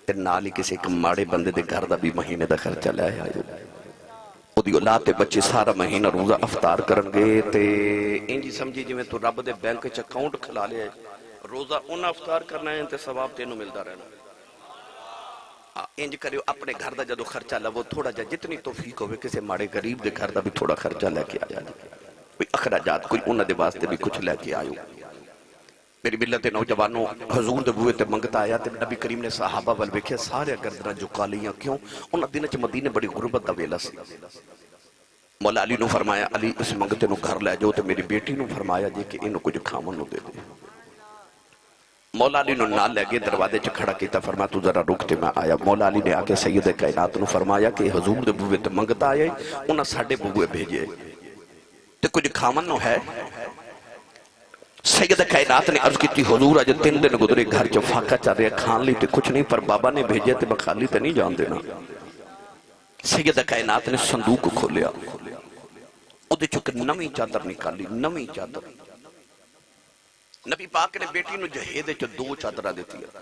تے نالی کسی ایک ماڑے بندے دے گھر دا بھی مہینے دا خرچہ لے آئے او دی اولاد تے بچے سارا مہینہ روزہ افطار کرنگے تے انجی سمجھی جی میں تو رب دے بینک چ اکاؤنٹ کھلا لیا ہے روزہ انہ افطار کرنا ہے تے ثواب تینوں ملدا رہنا انج کریو اپنے گھر دا جدو خرچہ لو تھوڑا جا جتنی توفیق ہوئے کسی ماڑے غریب دے گھر دا بھی تھوڑا خرچہ لے کے آیا کوئی اخراجات کوئی انہ دے واسطے بھی کچھ لے کے آئیو میری ملت نوجوانوں حضور دے بوئے تے منگتا آیا تے نبی کریم نے صحابہ والوکھے سارے گردنا جھکا لیاں کیوں انہ دن چ مدینے بڑی غربت دا ویلا سی مولا علی نو فرمایا علی اس منگتے نو گھر لے جو تے میری بیٹی نو فرمایا جے کہ انو کچھ کھامن نو دے دے مولا علی نو نال لے گئے دروازے چ کھڑا کیتا فرمایا تو ذرا رکتے میں آیا مولا علی نے آ کے سید کائنات نو فرمایا کہ حضور دے بوئے تے منگتا آیا انہاں ساڈے بوئے بھیجے تے کچھ کھامن نو ہے سید کائنات نے عرض کی تھی حضور آج 3 دن گزرے گھر جو فاقہ چاہ رہے کھان لی تے کچھ نہیں پر بابا نے بھیجے تے میں خالی تے نہیں جان دینا سید کائنات نے صندوق کھولیا او دے چکے نمی چادر نکالی نمی چادر نبی پاک نے بیٹی نو جہیدے چو 2 چادرہ دیتی ہے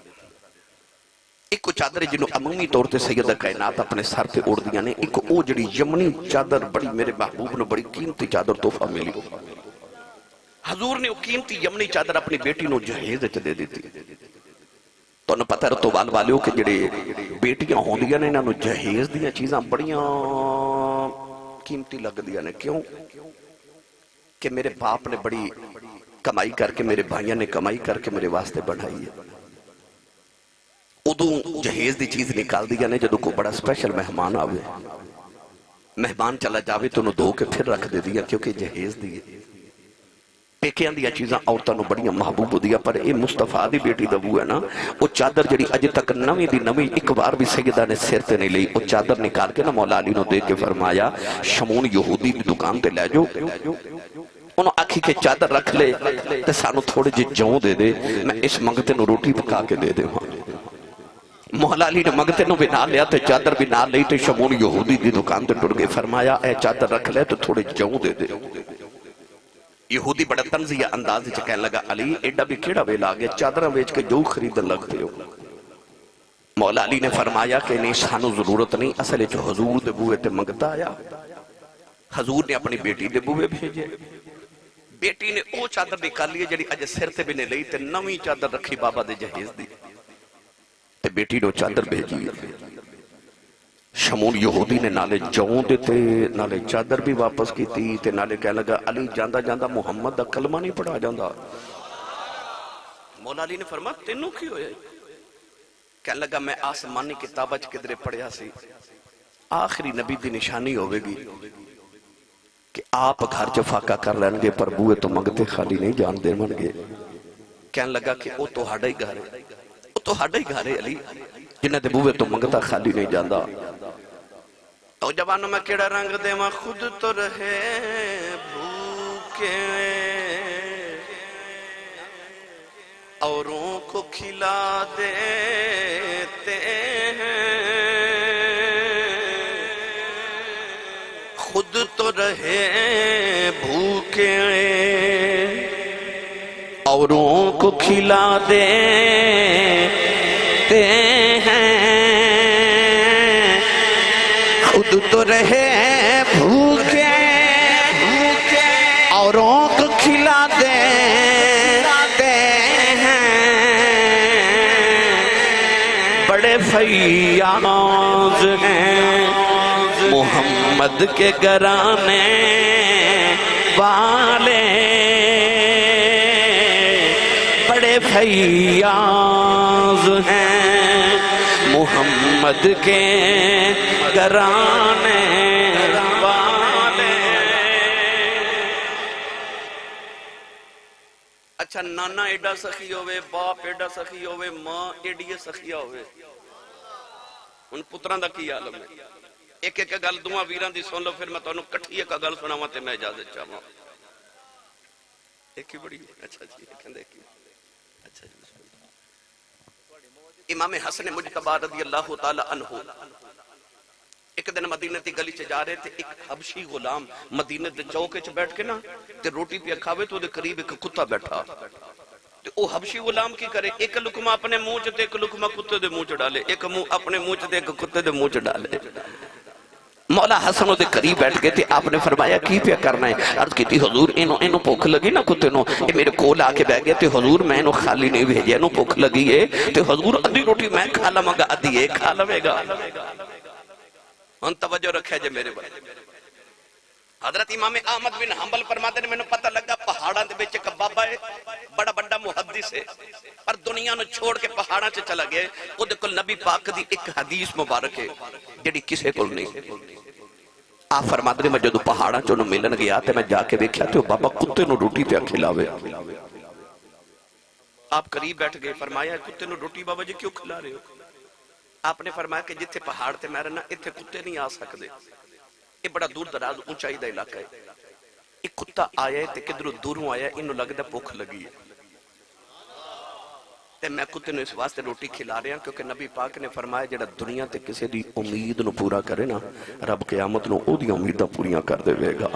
ایک کو چادر جنہوں عمومی طور تے سید کائنات اپنے سر تے اڑ دیا نے ایک کو او جڑی یمنی چادر بڑی میرے محبوب نے بڑی قیمتی چادر تحفہ ملی حضور نے وہ قیمتی یمنی چادر اپنی بیٹی نو جہیدے چ دے دیتی تو انہوں پتہ رتو وال والیوں کہ جڑے بیٹیاں ہوں دیا نے انہوں جہیز دیا چیزاں بڑیاں قیمتی لگ دیا نے کیوں کہ میرے باپ نے بڑی کمائی کر کے میرے بھائیاں نے کمائی کر کے میرے واسطے بڑھائی ہے ادو جہیز دی چیز نکال دیا نے جدو کو بڑا سپیشل مہمان آوے مہمان چلا جاوے تو انہوں دو کے پھر رکھ دے دیا کیونکہ جہیز دی پیکیاں دیا چیزاں عورتوں بڑیاں محبوب ہو دیا پر اے مصطفیٰ دی بیٹی دبو ہے نا وہ چادر جڑی اج تک نویں دی نویں ایک بار بھی سیدہ نے سر تے نہیں لئی وہ چادر نکال کے نا مولا علی نو دے کے فرمایا شمون یہودی دی دکان تے لے جو انہوں آکھی کے چادر رکھ لے تے سانو تھوڑے جی جاؤں دے دے میں اس منگتے نو روٹی پکا کے دے دے مولا علی نے منگتے نو بھی نہ لیا تے چادر بھی نہ لئی تے شمون یہودی دی دکان تے ٹر گئے فرمایا اے چادر رکھ لے تو تھوڑے جاؤں دے دے یہودی بڑا تنزیہ اندازی چکہنے لگا علی ایڈا بھی کیڑا ویلا آگے چادرہ ویچ کے جو خریدن لگتے ہو مولا علی نے فرمایا کہ نہیں سانو ضرورت نہیں اصل جو حضور دے بوئے تے منگتا آیا حضور نے اپنی بیٹی دے بوئے بھیجے بیٹی نے او چادر نکال لیے جڑی اج سر تے بھی نے لئی تے نویں چادر رکھی بابا دے جہیز دی تے بیٹی نے چادر بھیجی شمول یہودی نے نالے جاؤں دیتے نالے چادر بھی واپس کی تھی تے نالے کہہ لگا علی جاندہ جاندہ محمد دا کلمہ نہیں پڑھا جاندہ. مولا علی نے فرمایا تینوں کی ہوئے؟ کہنے لگا میں آسمانی کتابہ کدرے پڑھیا سی آخری نبی دی نشانی ہوئے گی کہ آپ گھر چ فاقہ کر لیں گے پر بوئے تو منگتے خالی نہیں جان دے من گے. کہنے لگا کہ وہ تو ہڈا ہی گھر ہے وہ تو ہڈا ہی گھر ہے علی جنہیں دے بوئے تو منگتا خالی نہیں جاندہ. او جوانوں میں کیڑا رنگ دے ماں خود تو رہے بھوکے اوروں کو کھلا دیتے ہیں خود تو رہے بھوکے اوروں کو کھلا دیتے ہیں خود تو رہے بھوکے اوروں کو کھلا دیتے ہیں بڑے فیاض ہیں محمد کے گھرانے والے بڑے فیاض ہیں محمد کے گھرانے والے. اچھا نانا ایڈا سخی ہوئے باپ ایڈا سخی ہوئے ماں ایڈیے سخیا ہوئے ان پتران دا کی عالم ہے. ایک ایک گل دعا ویران دی سن لو پھر میں تو انہوں کٹھی ایک گل سناواں تے میں اجازت چاہواں. ایک ہی بڑی اچھا جی کہندے کی اچھا جی. امام حسن مجتبی رضی اللہ تعالی عنہ ایک دن مدینہ تی گلی چ جا رہے تھے ایک حبشی غلام مدینہ دے چوکے چ بیٹھ کے نا تے روٹی پہ کھاوے تو دے قریب ایک کتا بیٹھا تے او حبشی غلام کی کرے ایک لقمہ اپنے منہ چ تے ایک لقمہ کتے دے منہ چ ڈالے ایک اپنے منہ چ تے ایک کتے دے منہ چ ڈالے. مولا حسن دے قریب بیٹھ گئے تھے آپ نے فرمایا کی پیا کرنا ہے عرض کی تھی حضور انہوں پوکھ لگی نا کتے نو یہ میرے کول آ کے بیٹھ گئے تھے حضور میں انہوں خالی نہیں بھیجے انہوں پوکھ لگی ہے تو حضور ادھی روٹی میں کھا لوں گا ادھی ہے کھا لوں گا. ان توجہ رکھے جے میرے بھائی. حضرت امام احمد بن حنبل فرماتے ہیں میں نے پتہ لگا پہاڑاں دے وچ ایک بابا ہے بڑا بڑا محدث ہے پر دنیا نو چھوڑ کے پہاڑاں چ چلا گئے او دے کول نبی پاک دی ایک حدیث مبارک ہے جڑی کسے کول نہیں. آپ فرماتے ہیں میں جدو پہاڑاں چ انہوں ملن گیا تے میں جا کے دیکھیا تے بابا کتے نو روٹی پیا کھلاوے. آپ قریب بیٹھ گئے فرمایا کتے نو روٹی بابا جی کیوں کھلا رہے ہو؟ آپ نے فرمایا کہ جتھے پہاڑ تے میں رہنا اتھے کتے نہیں آ سکدے یہ بڑا دور دراز اونچائی دا علاقہ ہے. ایک کتا آیا ہے تے کدھروں دوروں آیا ہے انہوں لگدا بھوک لگی ہے تے میں کتے نو اس واسطے روٹی کھلا رہا کیونکہ نبی پاک نے فرمایا جڑا دنیا تے کسی دی امید نو پورا کرے نا رب قیامت نو او دی امیداں پوریاں کر دے گا.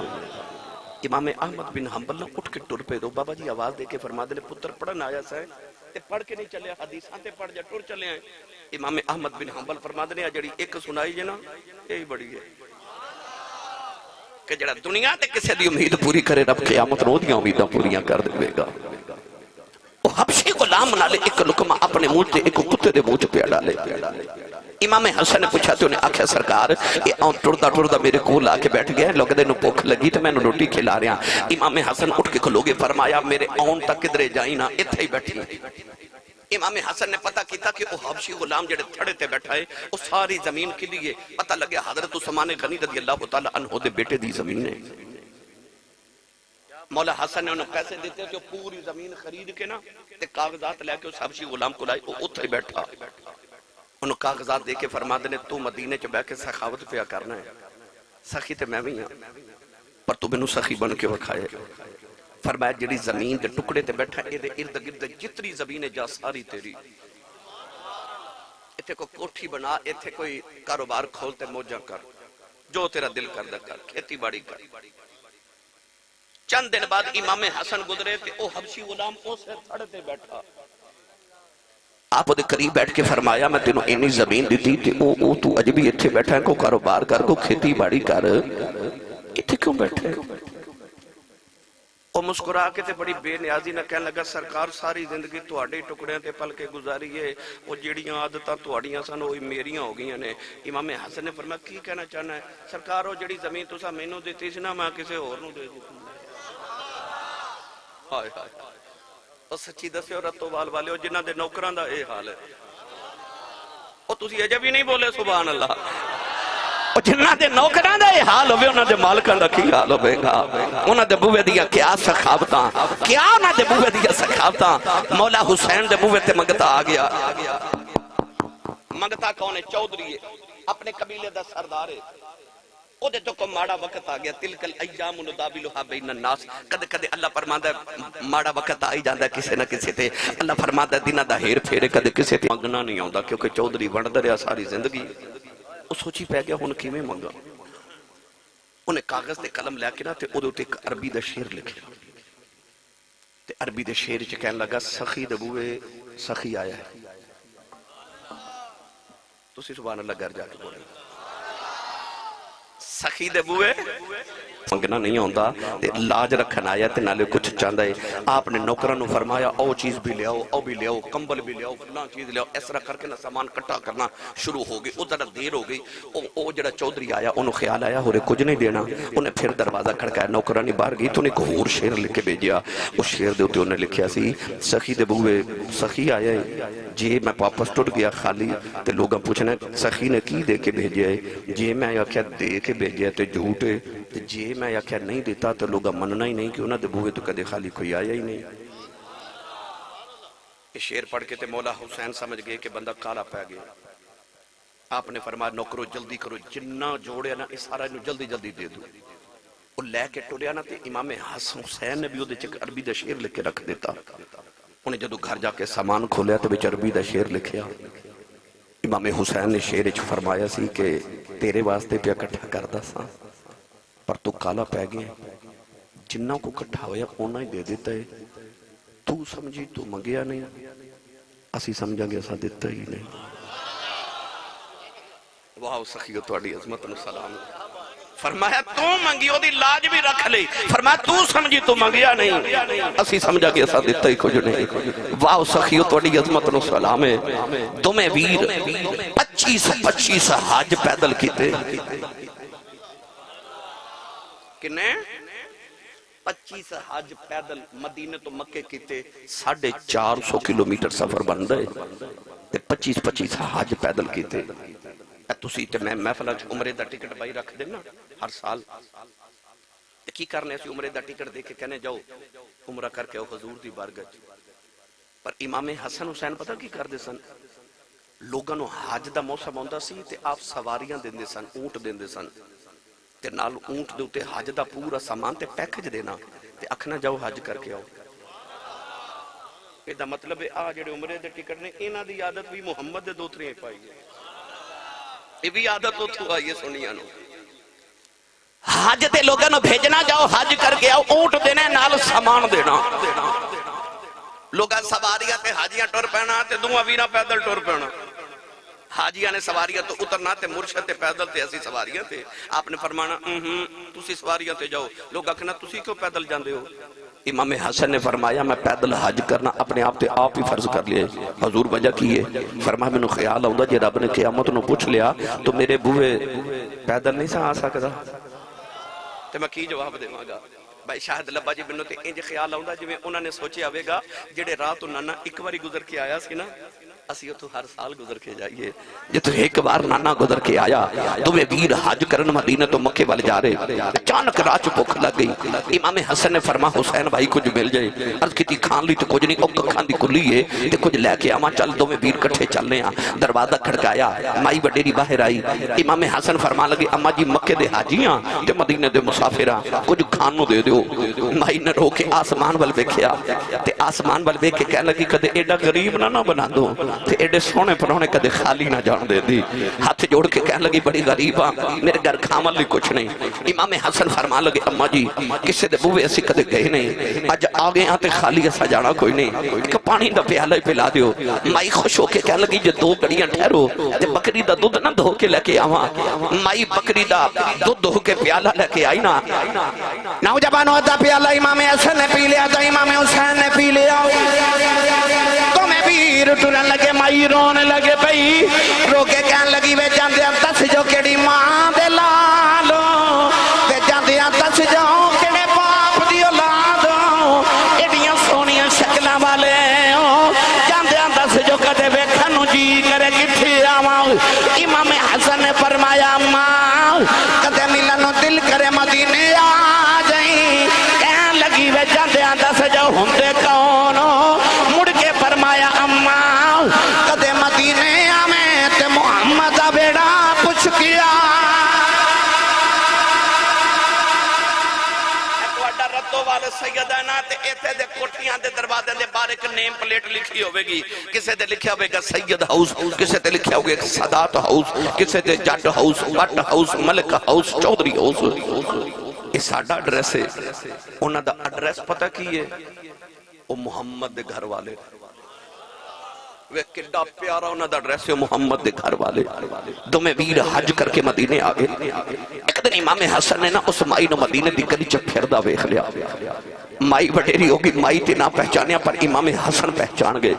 امام احمد بن حنبل نے اٹھ کے ٹر پے دو بابا جی آواز دے کے فرما دے پتر پڑھن آیا سا تے پڑھ کے نہیں چلے حدیثاں تے پڑھ جا ٹر چلے ہیں. امام احمد بن حنبل فرما دے جڑی ایک سنائی جے نا یہی بڑی ہے کہ جڑا دنیا تے کسی دی امید پوری کرے رب قیامت نو دی امیداں پوریاں کر دے گا. حبشی غلام نالے ایک لقمہ اپنے منہ تے ایک کتے دے منہ چ پیا ڈالے. امام حسن نے پوچھا تے انہیں آکھیا سرکار یہ آن ٹردا میرے کول آ کے بیٹھ گیا لوگ دے نو بھوک لگی تے میں نو روٹی کھلا رہا. امام حسن اٹھ کے کھلوگے فرمایا میرے آن تک کدھرے جائیں نا ایتھے ہی بیٹھی. امام حسن نے پتہ کیتا کہ وہ حبشی غلام جڑے تھڑے تے بیٹھا ہے وہ ساری زمین کے لیے پتہ لگیا حضرت عثمان غنی رضی اللہ تعالی عنہ دے بیٹے دی زمین ہے. مولا حسن نے انہوں پیسے دیتے تھے پوری زمین خرید کے نا تے کاغذات لے کے اس حبشی غلام کو لائے وہ اتھے بیٹھا انہوں کاغذات دے کے فرما دینے تو مدینے چ بیٹھ کے سخاوت پیا کرنا ہے. سخی تے میں بھی ہاں پر تو مینوں سخی بن کے وکھائے. فرمایا جڑی زمین دے ٹکڑے تے بیٹھا اے دے ارد گرد جتنی زمین جا ساری تیری. ایتھے کوئی کوٹھی بنا ایتھے کوئی کاروبار کھولتے موجہ کر جو تیرا دل کردہ کر کھیتی باڑی کر. چند دن بعد امام حسن گزرے تھے او حبشی غلام اسے تھڑ تے بیٹھا. آپ دے قریب بیٹھ کے فرمایا میں تینوں اینی زمین دیتی تھی او تو اج بھی اتھے بیٹھا ہے کو کاروبار کر کو کھیتی باڑی کر اتھے کیوں بیٹھے. وہ مسکرا کے تے بڑی بے نیازی نہ کہنے لگا سرکار ساری زندگی تہاڈے ٹکڑے تے پل کے گزاری ہے وہ جیڑیاں عادتاں تہاڈیاں سن وہی میریاں ہو گئیاں نے امام حسن نے فرمایا کی کہنا چاہنا ہے سرکار وہ جڑی زمین تساں مینوں دتی سی نا میں کسے ہور نوں دے دتی ہائے ہائے او سچی دسیو رتو وال والے جنہاں دے نوکراں دا اے حال ہے او تسی اجے بھی نہیں بولے سبحان اللہ جنہاں دے نوکراں دا یہ حال ہوئے انہاں دے مالکاں دا کی حال ہوئے گا انہاں دے بوے دیا کیا سخاوتاں کیا انہاں دے بوے دیا سخاوتاں مولا حسین دے بوے تے منگتا آ گیا منگتا کون ہے چودھری ہے اپنے قبیلے دا سردار ہے او دے تو کو ماڑا وقت آ گیا تلک الایام نداولھا بین الناس کدے کدے اللہ فرماندا ہے ماڑا وقت آئی جاندا ہے کسے نہ کسے تے اللہ فرماندا ہے دناں دا ہیر پھیرے کدے کسے تے منگنا نہیں آوندا کیونکہ چودھری ونڈدا رہیا ساری زندگی وہ سوچی پہ گیا ہن کیویں منگا انہیں کاغذ تے قلم لے کے نا تے او دے تے ایک عربی دا شعر لکھیا تے عربی دے شعر وچ کہن لگا سخی دے بوئے سخی آیا ہے تسی سبحان اللہ گھر جا کے بولے سخی دے بوئے منگنا نہیں ہوندا تے لاج رکھن آیا تے نالے کچھ چاہندا ہے آپ نے نوکراں نو فرمایا او چیز بھی لے آؤ او بھی لے آؤ کمبل بھی لے آؤ فلاں چیز لے آؤ اس طرح کر کے نا سامان کٹا کرنا شروع ہو گئی او ذرا دیر ہو گئی او جڑا چودھری آیا انہوں خیال آیا ہورے کچھ نہیں دینا انہیں پھر دروازہ کھڑکایا نوکرانی باہر گئی تو انہیں ایک ہور شعر لکھ کے بھیجیا اس شعر دے اوتے انہیں لکھیا سی سخی دے بوئے سخی آیا ہے جے میں واپس ٹٹ گیا خالی تے لوگاں پوچھنا سخی نے کی دے کے بھیجیا ہے جے میں آکھیا دے کے بھیجیا تے جھوٹ ہے تے جے میں آکھیا نہیں دیتا تو لوگا مننا ہی نہیں کہ انہاں دے بوئے تو کدے خالی کوئی آیا ہی نہیں یہ شعر پڑھ کے تے مولا حسین سمجھ گئے کہ بندہ کالا پہ گیا آپ نے فرمایا نوکرو جلدی کرو جنہ جوڑے نا اس سارا انہوں جلدی جلدی دے دو وہ لے کے ٹوریا نا تے امام حسین نے بھی وہ دے چک عربی دا شعر لکھ کے رکھ دیتا انہیں جدو گھر جا کے سامان کھولیا تو بچ عربی دا شعر لکھیا امام حسین نے شعر وچ فرمایا سی کہ تیرے واسطے پیا کٹھا کردا سا پر تو کالا پہ گیا جنہ کو کٹھا ہویا اونا ہی دے دیتا ہے تو سمجھی تو منگیا نہیں اسی سمجھا گیا سا دیتا ہی نہیں واہ سخیو تواڈی عظمت نو سلام فرمایا تو منگی او دی لاج بھی رکھ لئی فرمایا تو سمجھی تو منگیا نہیں اسی سمجھا گیا سا دیتا ہی کچھ نہیں واہ سخیو تواڈی عظمت نو سلام ہے تمہیں ویر 25 حج پیدل کیتے کنے 25 حج پیدل مدینے تو مکے کیتے 450 کلومیٹر سفر بن دے 25 حج پیدل کیتے تسی تے میں محفل عمرے دا ٹکٹ بائی رکھ دینا ہر سال تے کی کرنے اسی عمرے دا ٹکٹ دے کے کہنے جاؤ عمرہ کر کے حضور دی بارگاہ پر امام حسن حسین پتہ کی کر دے سن لوگاں نو حج دا موسم ہوندا سی تے آپ سواریاں دیندے سن اونٹ دیندے سن تے نال اونٹ دے اوتے حج دا پورا سامان تے پیکج دینا تے اکھنا جاؤ حج کر کے آؤ اے دا مطلب ہے آ جڑے عمرے دے ٹکٹ نے انہاں دی عادت بھی محمد دے دوتریاں پائی ہے یہ بھی عادت اتھو آئی ہے سنیاں نو حج تے لوگاں نو بھیجنا جاؤ حج کر کے آؤ اونٹ دینا نال سامان دینا لوگاں سواریاں تے حاجیاں ٹر پینا تے دوہاں ویراں پیدل ٹر پینا حاجیاں نے سواریاں تو اترنا تے مرشد تے پیدل تے ایسی سواریاں تے آپ نے فرمانا تسی سواریاں تے جاؤ لوگ آکھنا تسی کیوں پیدل جاندے ہو امام حسن نے فرمایا میں پیدل حج کرنا اپنے آپ تے آپ ہی فرض کر لیا حضور وجہ کی ہے فرمایا میں نے خیال آؤں جے رب نے قیامت نو پوچھ لیا تو میرے بوئے پیدل نہیں سا آ سکتا تے میں کی جواب دے مانگا بھائی شاہد لبا جی بنو تے انج خیال آؤں جو انہوں نے سوچے آوے گا جڑے رات نانا ایک باری گزر کے آیا سی نا اسی تو ہر سال گزر کے جائیے جے تو ایک بار نانا گزر کے آیا تمہیں ویر حج کرن مدینہ تو مکے والے جا رہے اچانک رات بھوک لگ گئی امام حسن نے فرما حسین بھائی کچھ مل جائے عرض کیتی کھان لی تو کچھ نہیں او کھان دی کلی ہے تے کچھ لے کے آواں چل تمہیں ویر کٹھے چلنے ہاں دروازہ کھڑکایا مائی وڈیری باہر آئی امام حسن فرما لگے اما جی مکے دے حاجیاں تے مدینے دے مسافراں کچھ کھان نو دے دیو مائی نے رو کے آسمان ول ویکھیا تے آسمان ول ویکھ کے کہن لگی کدے ایڈا غریب نہ بنا دو تے ایڈے سونے پرونے کدے خالی نہ جان دے دی ہاتھ جوڑ کے کہنے لگی بڑی غریب ہاں میرے گھر کھامل لی کچھ نہیں امام حسن فرما لگے اما جی کسے دے بوے ایسی کدے گئے نہیں اج آگے آتے خالی ایسا جانا کوئی نہیں ایک پانی دا پیالہ ہی پلا دیو. مائی خوش ہو کے کہنے لگی جے 2 گھڑیاں ٹھہرو تے بکری دا دودھ نہ دھو کے لے کے آواں. مائی بکری دا دودھ دھو کے پیالہ لے کے آئی نا. نوجوانوں دا پیالہ امام حسن نے پی لیا تھا امام حسین نے پی لیا. تو میں پیر ٹرن لگے مائی رونے لگے پئی رو کے کہن لگی وے جاندے دس جو کیڑی ماں دے لالو وے جاندے دس جو کیڑے باپ دی اولادو ایڈیاں سونیاں شکلاں والے جاندے دس جو کدے ویکھن نوں جی کرے کتھے آواں. امام حسن نے فرمایا ماں کدے ملن نوں دل کرے مدینے آ جائیں. کہن لگی وے جاندے دس جو ہوندے کون مڑ کے فرمایا اماں کدے مدینے آویں تے محمد دا بیڑا پوچھ کیا. ردو والے سیدنا تے ایتھے دے کوٹھیاں دے دروازے دے باہر ایک نیم پلیٹ لکھی ہوئے گی. کسے تے لکھیا ہوئے گا سید ہاؤس, کسے تے لکھیا ہوئے گا سادات ہاؤس, کسے تے Jatt house, Butt house, Malik house, Chaudhry house. یہ ساڈا ایڈریس ہے. انہاں دا ایڈریس پتہ کی ہے؟ وہ محمد دے گھر والے. وہ کڈا پیارا انہاں دا ایڈریس ہے محمد دے گھر والے. دوویں ویر حج کر کے مدینے آ گئے. ایک دن امام حسن نے نا اس مائی نو مدینے دی گلی چ پھردا ویکھ لیا. مائی وڈیری ہوگی, مائی تے نہ پہچانیا پر امام حسن پہچان گئے.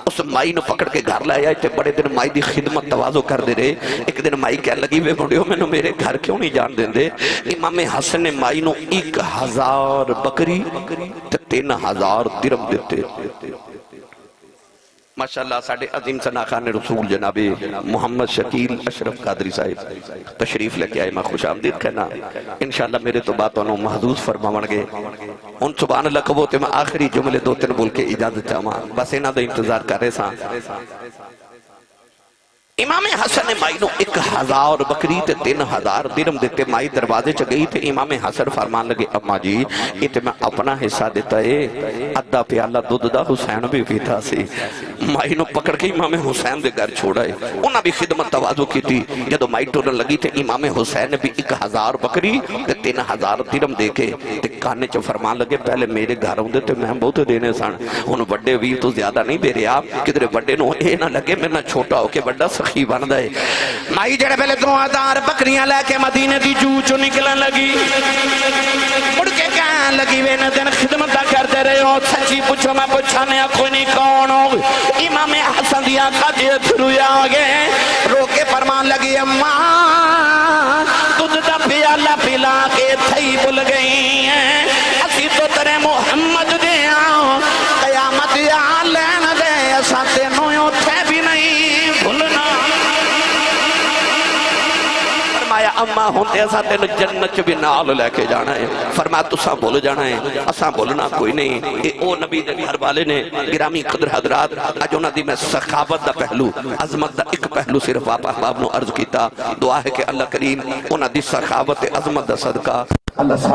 اس مائی نو پکڑ کے گھر لے آئے تے بڑے دن مائی دی خدمت تواضع کر دے رہے. ایک دن مائی کہنے لگی وے بڑیو میں نو میرے گھر کیوں نہیں جان دیں دے. امام حسن نے مائی نو 1000 بکری تے 3000 درم دیتے. ماشاءاللہ ساڑھے عظیم ثنا خان رسول جناب محمد شکیل اشرف قادری صاحب تشریف لے کے آئے. میں خوش آمدید کہنا انشاءاللہ میرے تو بات انہوں محضوظ فرماون گے. ان سبحان اللہ کبھو تے میں آخری جملے 2-3 بول کے اجازت چاہاں بس انہاں دا انتظار کر رہے ساں. امام حسن نے مائی نو 1000 بکری تے 3000 درم دیتے. مائی دروازے چ گئی تے امام حسن فرمان لگے اما جی یہ تے میں اپنا حصہ دیتا ہے, ادھا پیالہ دودھ دا حسین بھی پیتا سی. مائی نو پکڑ کے امام حسین دے گھر چھوڑا ہے. انہاں بھی خدمت تواضع کی تھی. جدو مائی ٹورن لگی تے امام حسین نے بھی 1000 بکری تے 3000 درم دے کے تے کانے چ فرمان لگے پہلے میرے گھر ہوندے تے میں بہت دینے سن, ہن بڑے ویر تو زیادہ نہیں دے رہے آپ کدھر بڑے نو اے نہ لگے میں نہ چھوٹا ہو کے بڑا سخی بن دے. مائی جڑے پہلے 2000 بکریاں لے کے مدینے دی جو چو نکلن لگی. مڑ کے کہن لگی وے نہ دن خدمت کر دے رہے ہو سچی پوچھو میں پوچھانے کوئی نہیں کون ہو. امام حسن دی آنکھاں دے تھرو آ گئے رو کے فرمان لگی اماں دودھ دا پیالہ پلا کے تھئی بھول گئی ہیں اسی تو تیرے محمد دے آؤ قیامت آ لین دے اساں تینوں اوتھے بھی نہیں بھولنا. فرمایا اماں ہوندے اساں تینوں جنت بھی نال لے کے جانا ہے. فرمایا تساں بھول جانا ہے اساں بھولنا کوئی نہیں. اے او نبی دے گھر والے نے گرامی قدر حضرات اج انہاں دی میں سخاوت دا پہلو عظمت دا ایک پہلو صرف آپ احباب نو عرض کیتا. دعا ہے کہ اللہ کریم انہاں دی سخاوت عظمت دا صدقہ اللہ